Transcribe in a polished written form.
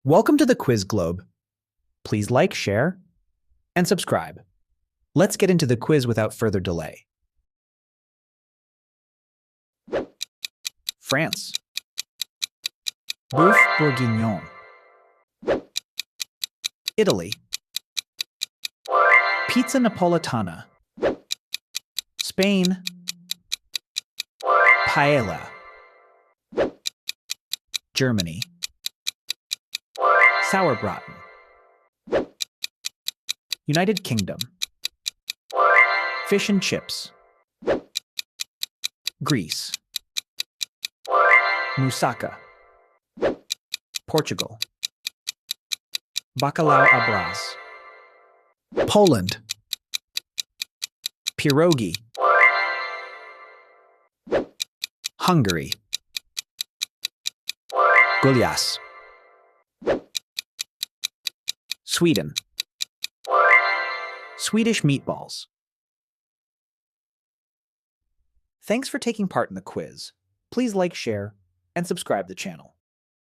Welcome to the Quiz Globe. Please like, share, and subscribe. Let's get into the quiz without further delay. France. Boeuf bourguignon. Italy. Pizza napolitana. Spain. Paella. Germany. Sauerbraten. United Kingdom. Fish and chips. Greece. Moussaka. Portugal. Bacalhau à Brás. Poland. Pierogi. Hungary. Gulyas. Sweden. Swedish meatballs. Thanks for taking part in the quiz. Please like, share, and subscribe the channel.